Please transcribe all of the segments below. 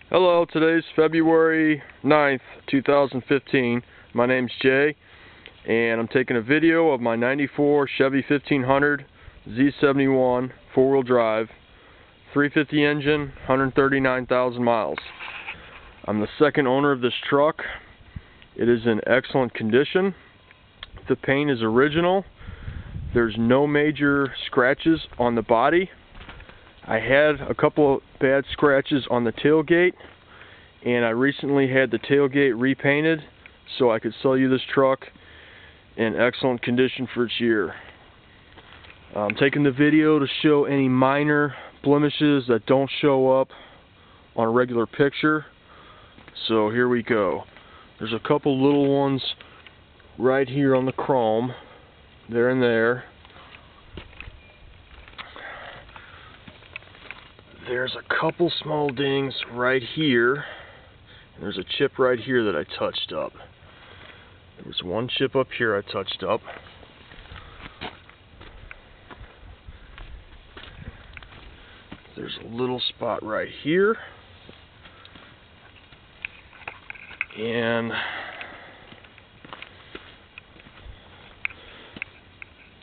Hello, today's February 9th, 2015. My name's Jay, and I'm taking a video of my 94 Chevy 1500 Z71 four-wheel drive, 350 engine, 139,000 miles. I'm the second owner of this truck. It is in excellent condition. The paint is original. There's no major scratches on the body. I had a couple of bad scratches on the tailgate, and I recently had the tailgate repainted so I could sell you this truck in excellent condition for its year. I'm taking the video to show any minor blemishes that don't show up on a regular picture. So here we go. There's a couple little ones right here on the chrome, there and there. There's a couple small dings right here, and there's a chip right here that I touched up. There was one chip up here I touched up. There's a little spot right here, and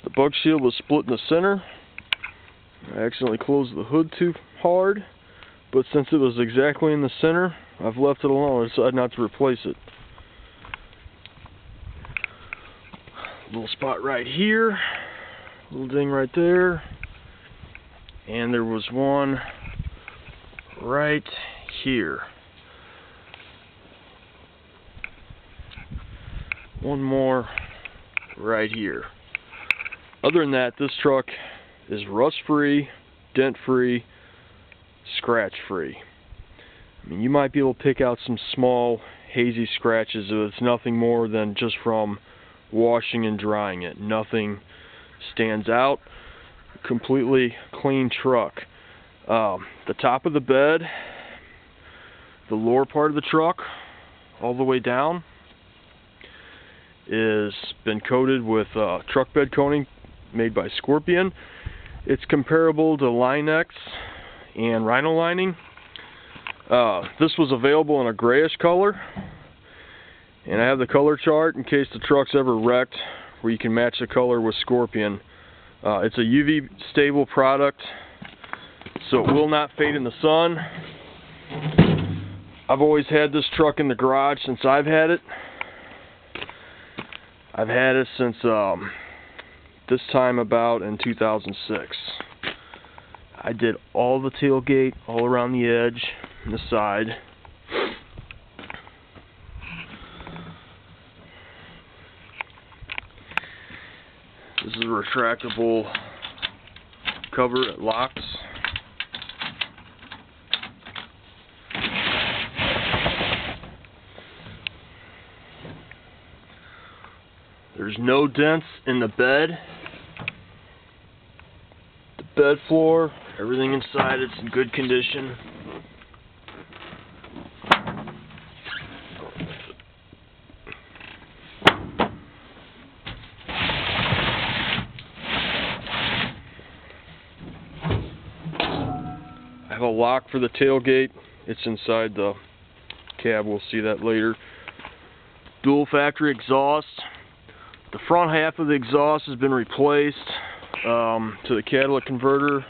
the bug shield was split in the center. I accidentally closed the hood too hard, but since it was exactly in the center, I've left it alone. I decided not to replace it. Little spot right here, little ding right there, and there was one right here. One more right here. Other than that, this truck is rust-free, dent-free, scratch-free. I mean, you might be able to pick out some small, hazy scratches, but it's nothing more than just from washing and drying it. Nothing stands out. Completely clean truck. The top of the bed, the lower part of the truck, all the way down, is been coated with truck bed coating made by Scorpion. It's comparable to Line-X and Rhino lining. This was available in a grayish color, and I have the color chart in case the truck's ever wrecked, where you can match the color with Scorpion. It's a UV stable product, so it will not fade in the sun. I've always had this truck in the garage since I've had it. I've had it since this time about in 2006. I did all the tailgate, all around the edge and the side. This is a retractable cover, it locks. There's no dents in the bed. The bed floor, everything inside it's in good condition. I have a lock for the tailgate. It's inside the cab. We'll see that later. Dual factory exhaust. The front half of the exhaust has been replaced to the catalytic converter.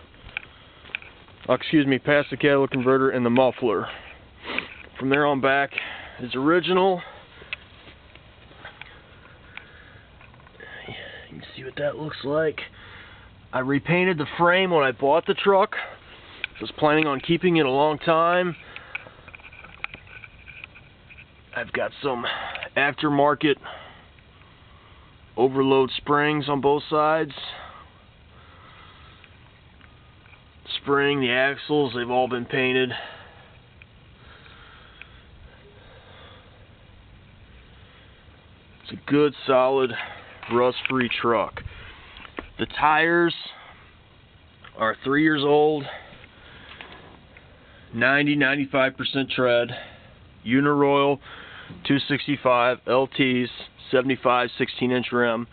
Past the catalytic converter and the muffler. From there on back is original. You can see what that looks like. I repainted the frame when I bought the truck. Was planning on keeping it a long time. I've got some aftermarket overload springs on both sides. Spring, the axles, they've all been painted. It's a good, solid, rust-free truck. The tires are 3 years old, 90-95% tread, Uniroyal 265 LTs, 75 16-inch rim,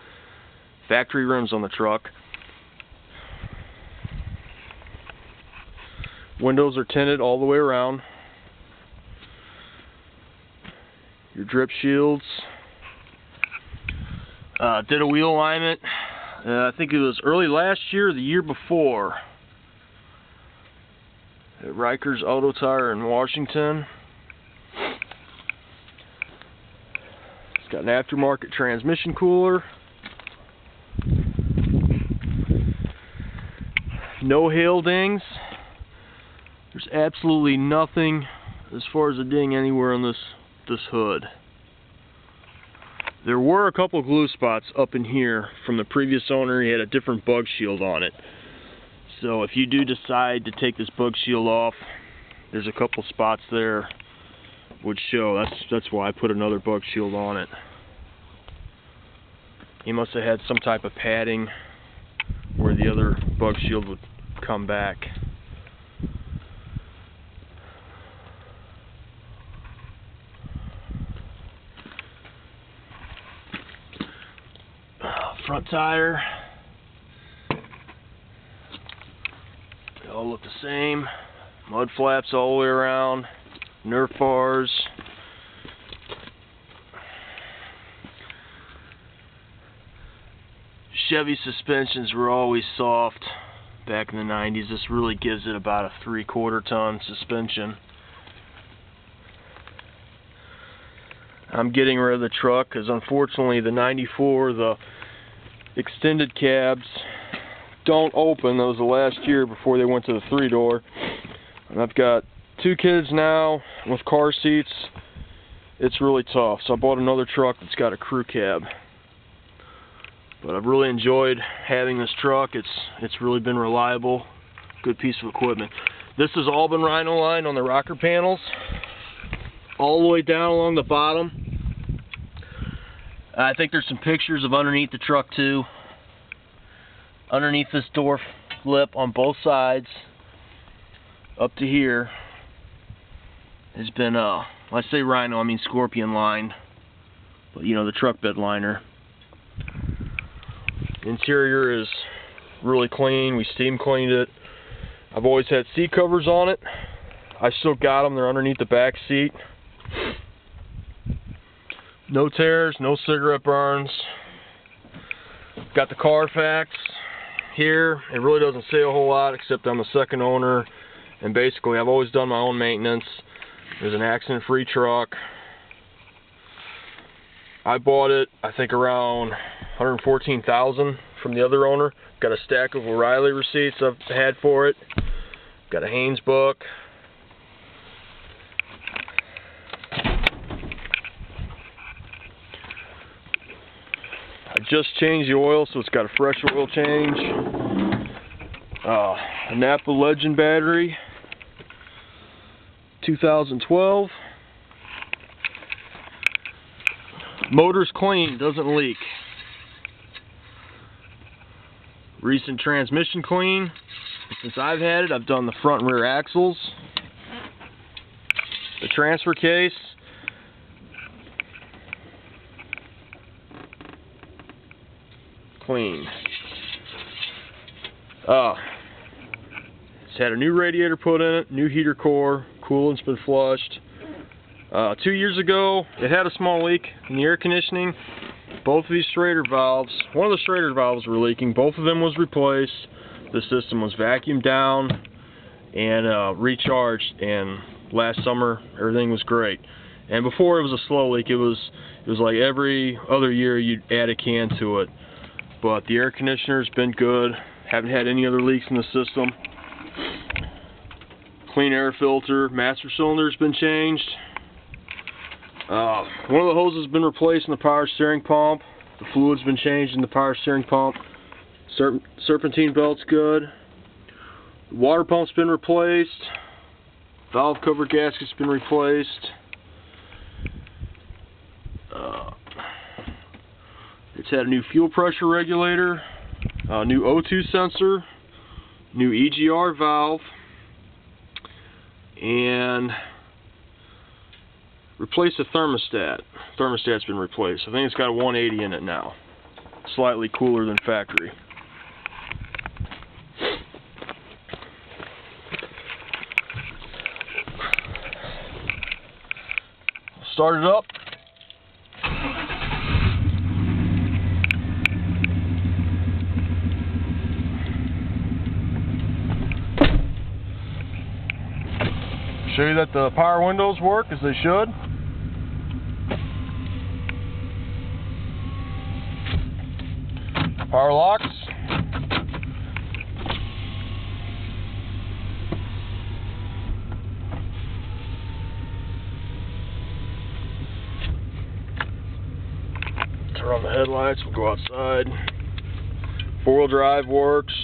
factory rims on the truck. Windows are tinted all the way around. your drip shields. Did a wheel alignment. I think it was early last year or the year before at Rikers Auto Tire in Washington. It's got an aftermarket transmission cooler. No hail dings. There's absolutely nothing as far as a ding anywhere on this hood. There were a couple glue spots up in here from the previous owner. He had a different bug shield on it. So if you do decide to take this bug shield off, there's a couple spots there would show. That's why I put another bug shield on it. He must have had some type of padding where the other bug shield would come back. Front tire, they all look the same. Mud flaps all the way around, Nerf bars. Chevy suspensions were always soft back in the 90s. This really gives it about a 3/4 ton suspension. I'm getting rid of the truck because unfortunately the 94, the extended cabs don't open. That was the last year before they went to the 3-door. And I've got 2 kids now with car seats. It's really tough. So I bought another truck that's got a crew cab. But I've really enjoyed having this truck. It's really been reliable. Good piece of equipment. This has all been Rhino line on the rocker panels, all the way down along the bottom. I think there's some pictures of underneath the truck too. Underneath this door lip on both sides, up to here, has been when I say Rhino, I mean Scorpion line, but you know, the truck bed liner. Interior is really clean. We steam cleaned it. I've always had seat covers on it. I still got them. They're underneath the back seat. No tears, no cigarette burns. Got the Carfax here. It really doesn't say a whole lot except I'm the second owner, and basically I've always done my own maintenance. There's an accident-free truck. I bought it, I think, around $114,000 from the other owner. Got a stack of O'Reilly receipts I've had for it. Got a Haynes book. I just changed the oil, so it's got a fresh oil change. A Napa Legend battery, 2012. Motor's clean, doesn't leak. Recent transmission clean. Since I've had it, I've done the front and rear axles. The transfer case. Clean. It's had a new radiator put in it, new heater core, coolant's been flushed. 2 years ago, it had a small leak in the air conditioning. Both of these Schrader valves, one of the Schrader valves were leaking. Both of them was replaced. The system was vacuumed down and recharged, and last summer everything was great. And before, it was a slow leak. It was like every other year you'd add a can to it. But the air conditioner's been good. Haven't had any other leaks in the system. Clean air filter. Master cylinder's been changed. One of the hoses has been replaced in the power steering pump. The fluid's been changed in the power steering pump. Serpentine belt's good. The water pump's been replaced. Valve cover gasket's been replaced. It's had a new fuel pressure regulator, new O2 sensor, new EGR valve, and replaced the thermostat. Thermostat's been replaced. I think it's got a 180 in it now. Slightly cooler than factory. Start it up. Show you that the power windows work as they should. Power locks. Turn on the headlights, we'll go outside. Four-wheel drive works.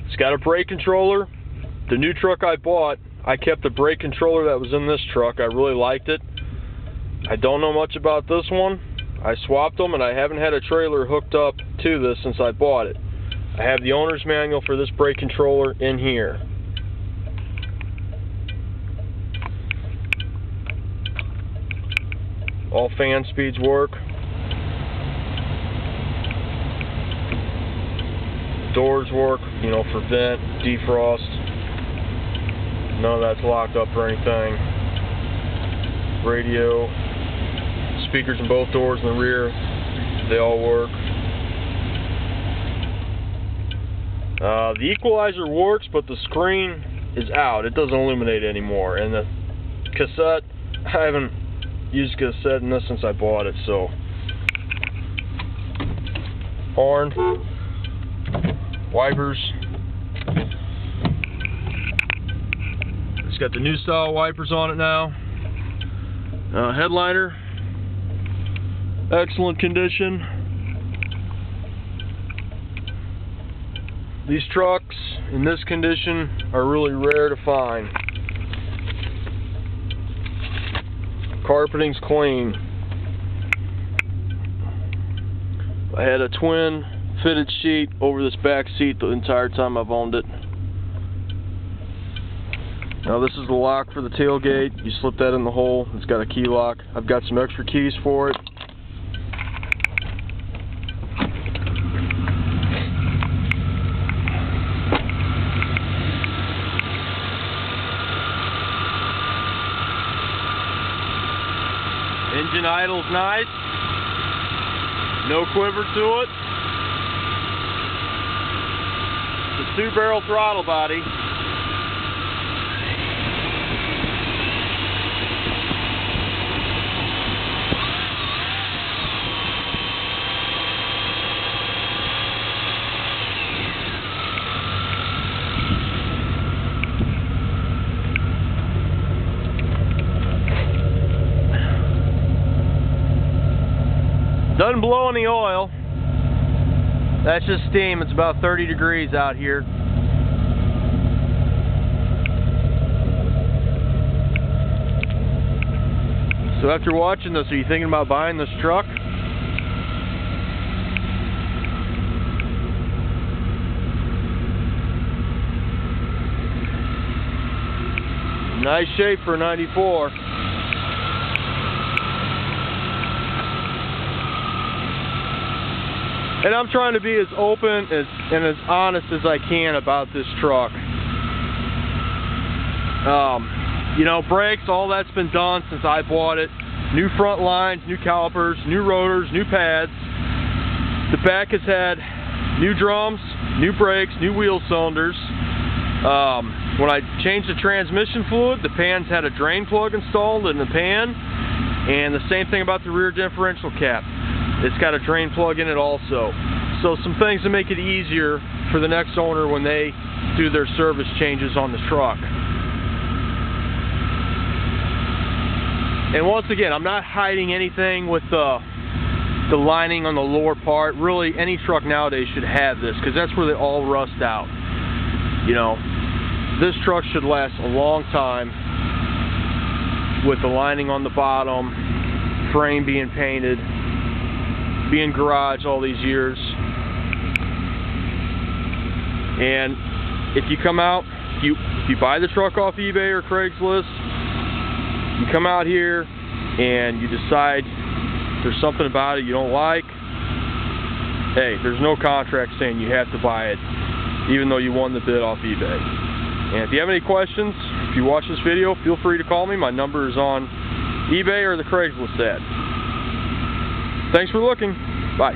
It's got a brake controller. The new truck I bought, I kept the brake controller that was in this truck. I really liked it. I don't know much about this one. I swapped them, and I haven't had a trailer hooked up to this since I bought it. I have the owner's manual for this brake controller in here. All fan speeds work. Doors work, you know, for vent, defrost. None of that's locked up or anything. Radio, speakers in both doors in the rear, they all work. The equalizer works, but the screen is out. It doesn't illuminate anymore. And the cassette, I haven't used cassette in this since I bought it, so. Horn, wipers. It's got the new style wipers on it now. Headliner, excellent condition. These trucks in this condition are really rare to find. Carpeting's clean. I had a twin fitted sheet over this back seat the entire time I've owned it. Now this is the lock for the tailgate. You slip that in the hole. It's got a key lock. I've got some extra keys for it. Engine idle's nice. No quiver to it. It's a 2-barrel throttle body. Doesn't blow any oil. That's just steam. It's about 30 degrees out here. So after watching this, are you thinking about buying this truck? Nice shape for a 94. And I'm trying to be as open and as honest as I can about this truck. You know, brakes, all that's been done since I bought it. New front lines, new calipers, new rotors, new pads. The back has had new drums, new brakes, new wheel cylinders. When I changed the transmission fluid, the pan's had a drain plug installed in the pan. And the same thing about the rear differential cap. It's got a drain plug in it also. So some things to make it easier for the next owner when they do their service changes on the truck. And once again, I'm not hiding anything with the lining on the lower part. Really, any truck nowadays should have this because that's where they all rust out. You know, this truck should last a long time with the lining on the bottom, frame being painted, being garaged all these years. And if you come out, if you buy the truck off eBay or Craigslist, you come out here and you decide there's something about it you don't like, hey, there's no contract saying you have to buy it, even though you won the bid off eBay. And if you have any questions, if you watch this video, feel free to call me. My number is on eBay or the Craigslist ad. Thanks for looking. Bye.